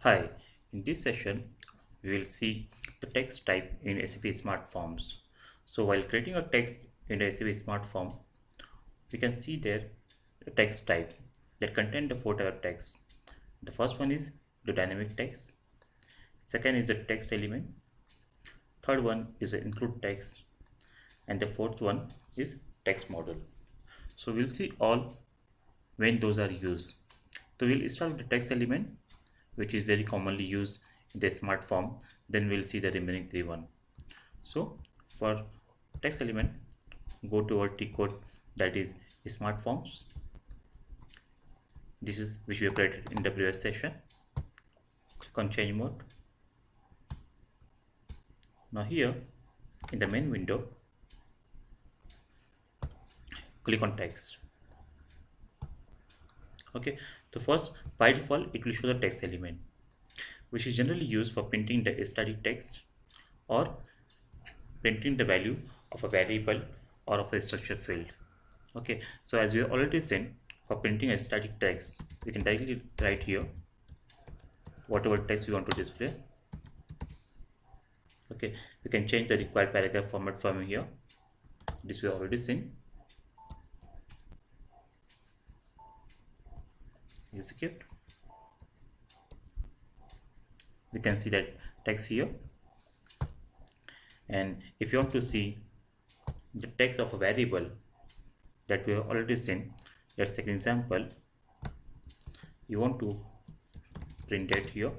Hi, in this session, we will see the text type in SAP Smart Forms. So while creating a text in SAP Smart Form, we can see there a text type that contain the four type of text. The first one is the dynamic text. Second is the text element. Third one is the include text. And the fourth one is text model. So we'll see all when those are used. So we'll start with the text element, which is very commonly used in the smart form. Then we'll see the remaining three one. So for text element, go to our T code, that is smart forms. This is which we have created in the previous session. Click on change mode. Now here in the main window, click on text. Okay, so first by default it will show the text element, which is generally used for printing the static text or printing the value of a variable or of a structure field. Okay, so as we have already seen, for printing a static text, we can directly write here whatever text we want to display. Okay, we can change the required paragraph format from here. This we have already seen. Execute. We can see that text here, and if you want to see the text of a variable that we have already seen, let's take an example. You want to print it here.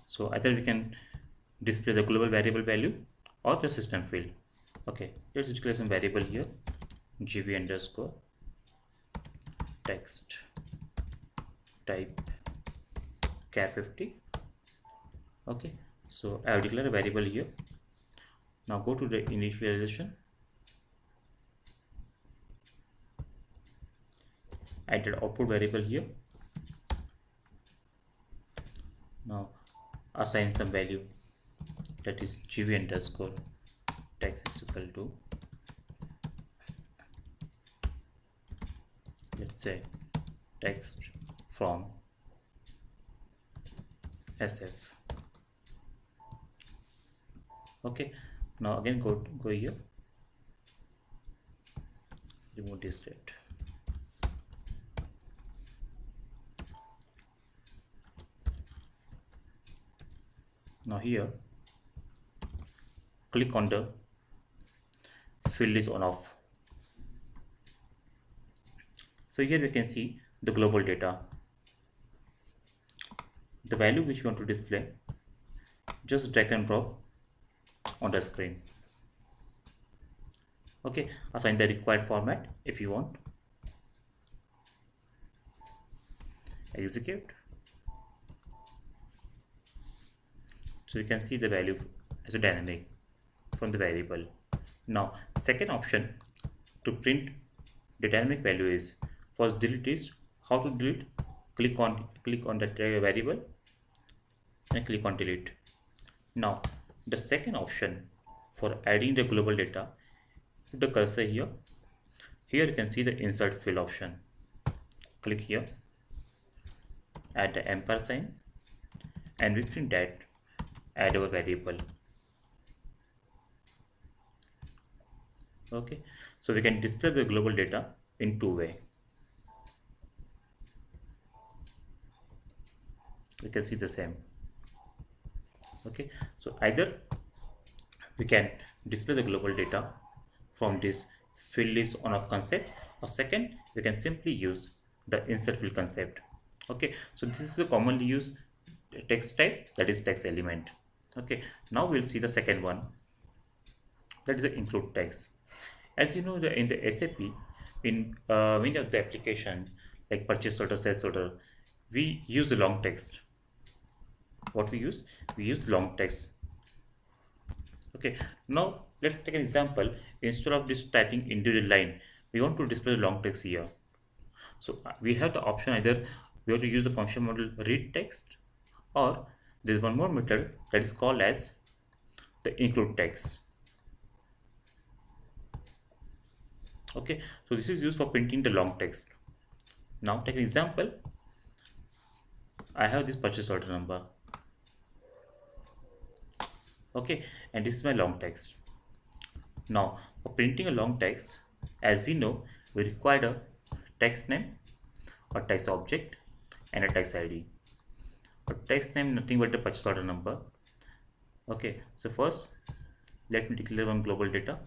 So either we can display the global variable value or the system field. Okay, let's declare some variable here, gv underscore text type char50. Okay, so I have declared a variable here. Now go to the initialization, add the output variable here. Now assign some value, that is gv underscore text is equal to, let's say, text from SF. Okay, now again go here, remove this state. Now here click on the field is on off. So here we can see the global data, the value which you want to display. Just drag and drop on the screen. Okay, assign the required format if you want. Execute. So you can see the value as a dynamic from the variable. Now second option to print the dynamic value is, first delete is, how to delete? Click on that variable and click on delete. Now the second option for adding the global data, put the cursor here. Here you can see the insert field option. Click here, add the ampersand, and within that add our variable. Okay, so we can display the global data in two ways. We can see the same. Okay, so either we can display the global data from this field list on off concept, or second we can simply use the insert field concept. Okay, so this is a commonly used text type, that is text element. Okay, now we'll see the second one, that is the include text. As you know, in the SAP, in many of the application like purchase order, sales order, we use the long text. What we use the long text. Okay, now let's take an example. Instead of this typing individual line, we want to display the long text here. So we have the option, either we have to use the function model read text, or there's one more method that is called as the include text. Okay, so this is used for printing the long text. Now take an example. I have this purchase order number. Okay, and this is my long text. Now for printing a long text, as we know, we require a text name, a text object, and a text ID. A text name nothing but the purchase order number. Okay, so first let me declare one global data,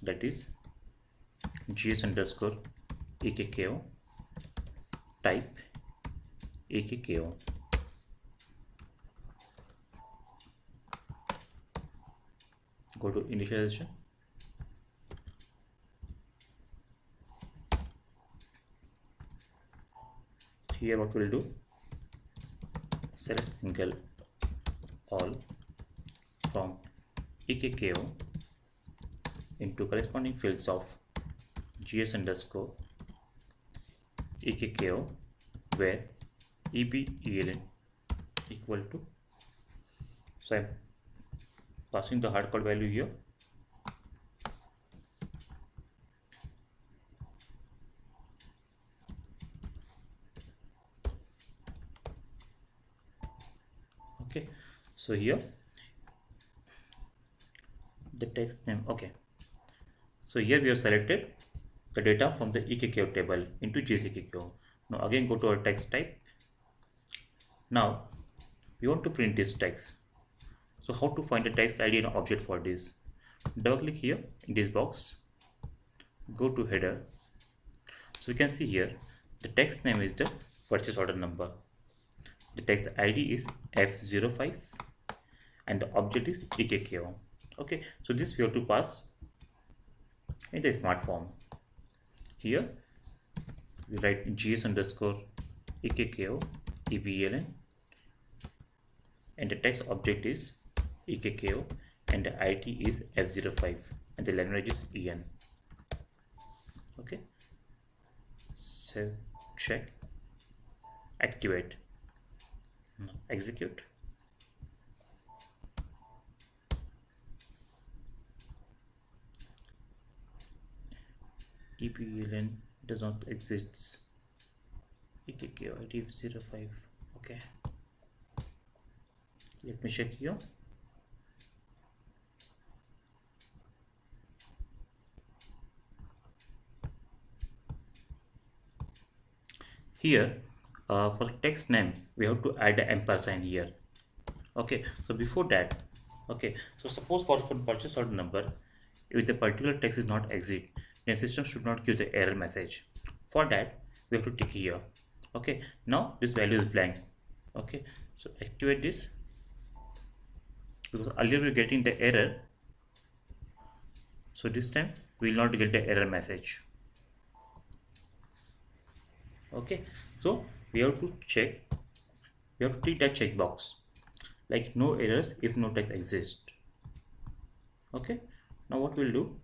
that is gs underscore ekko, type ekko. Go to initialization. Here what we'll do, select single all from ekko into corresponding fields of gs underscore ekko, where ebeln equal to, so I'm passing the hardcode value here. Okay, so here the text name. Okay, so here we have selected the data from the ekko table into gs-ekko. Now again go to our text type. Now we want to print this text. So how to find the text ID and object for this? Double click here in this box, go to header. So you can see here the text name is the purchase order number, the text ID is F05, and the object is ekko. Okay, so this we have to pass in the smart form. Here we write gs underscore ekko ebeln, and the text object is ekko, and the ID is F05, and the language is en. Okay, so check, activate, execute. ebeln does not exist, ekko ID F05. Okay, let me check here. Here for text name we have to add an ampersand here. Okay, so before that, okay, so suppose for purchase order number, if the particular text is not exit, then system should not give the error message. For that we have to tick here. Okay, now this value is blank. Okay, so activate this, because earlier we were getting the error, so this time we will not get the error message. Okay, so we have to check, we have to tick that checkbox like no errors if no text exists. Okay, now what we'll do,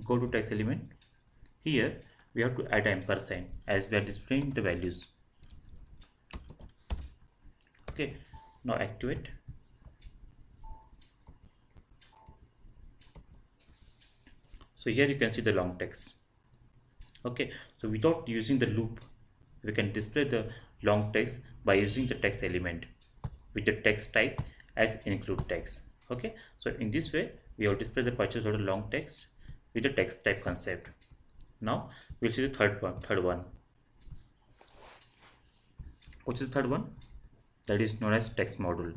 go to text element. Here we have to add an ampersand as we are displaying the values. Okay, now activate. So here you can see the long text. Okay, so without using the loop, we can display the long text by using the text element with the text type as include text. Okay, so in this way we have displayed the purchase order long text with the text type concept. Now we'll see the third one. Which is the third one? That is known as text module.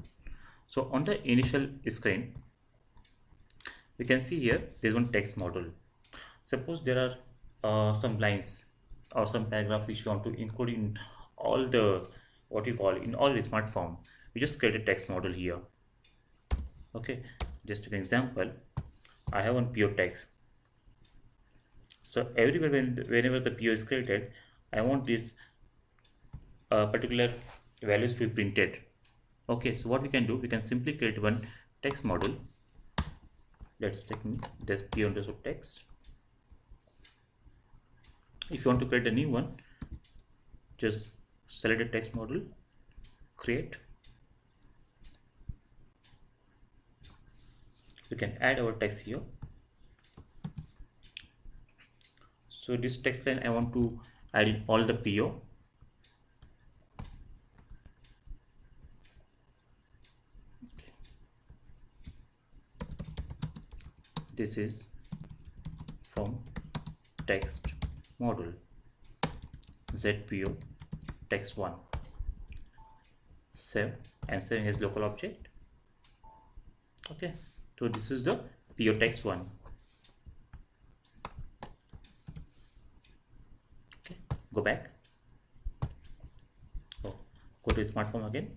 So on the initial screen, we can see here there is one text module. Suppose there are some lines or some paragraph which you want to include in all the, what you call, in all the smart form. We just create a text module here. Okay, just an example, I have one PO text. So everywhere whenever the PO is created, I want this particular values to be printed. Okay, so what we can do, we can simply create one text module. Let's take this PO underscore text. If you want to create a new one, just select a text module, create. We can add our text here. So this text line I want to add in all the PO. This is from text module ZPO text 1. Save. I'm saving as local object. Okay, so this is the PO text 1. Okay, go back. Oh, go to smartform again.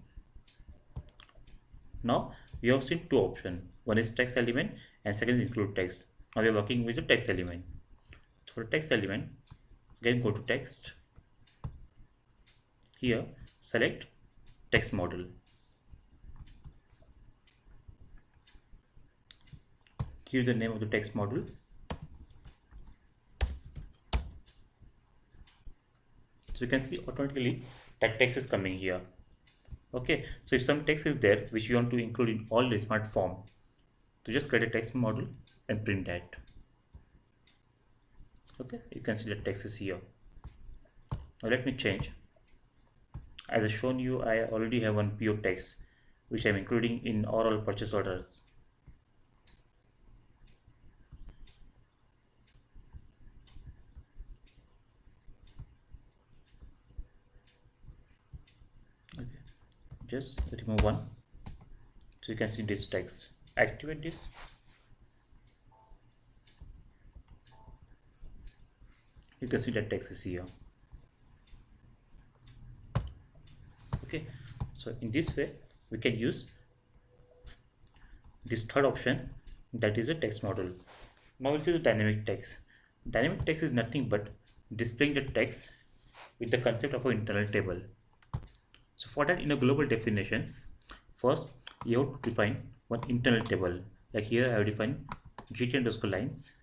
Now we have seen two options. One is text element and second is include text. Now we are working with the text element. So for text element, again go to text. Here select text model. Give the name of the text model. So you can see automatically that text is coming here. Okay, so if some text is there which you want to include in all the smart form, so just create a text model and print that. Okay, you can see the text is here. Now let me change. As I shown you, I already have one PO text which I'm including in all purchase orders. Okay, just remove one. So you can see this text. Activate this. You can see that text is here. Okay, so in this way we can use this third option, that is a text model. Now we'll see the dynamic text. Dynamic text is nothing but displaying the text with the concept of an internal table. So for that, in a global definition, first you have to define one internal table. Like here I have defined gt underscore lines,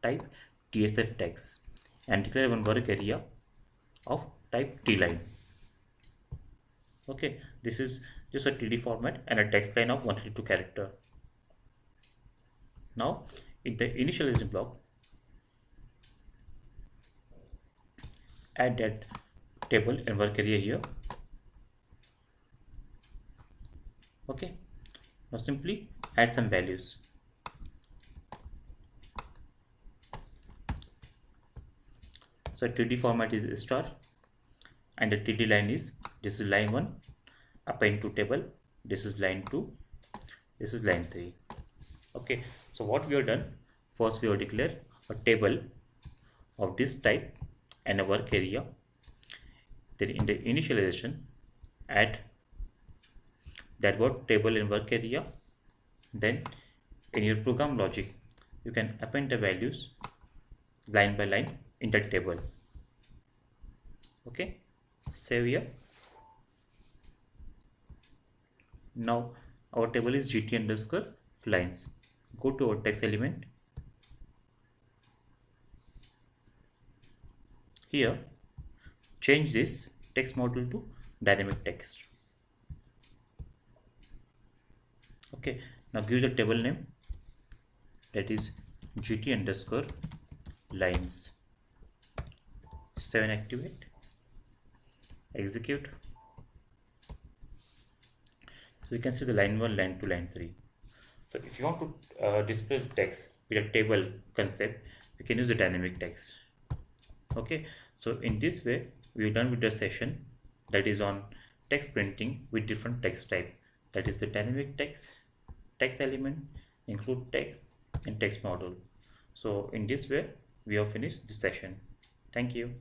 type tsf text, and declare one work area of type tline. Okay, this is just a TD format and a text line of 132 character. Now in the initialization block, add that table and work area here. Okay, now simply add some values. So TD format is star, and the TD line is, this is line 1, append to table, this is line 2, this is line 3. Okay, so what we have done, first we have declared a table of this type and a work area. Then in the initialization, add that word table and work area. Then in your program logic, you can append the values line by line in that table. Okay, save here. Now our table is gt underscore lines. Go to our text element. Here change this text model to dynamic text. Okay, now give the table name, that is gt underscore lines. 7, activate, execute. So you can see the line 1, line 2, line 3. So if you want to display text with a table concept, you can use the dynamic text. Okay, so in this way we are done with the session that is on text printing with different text type, that is the dynamic text, text element, include text, and text model. So in this way we have finished this session. Thank you.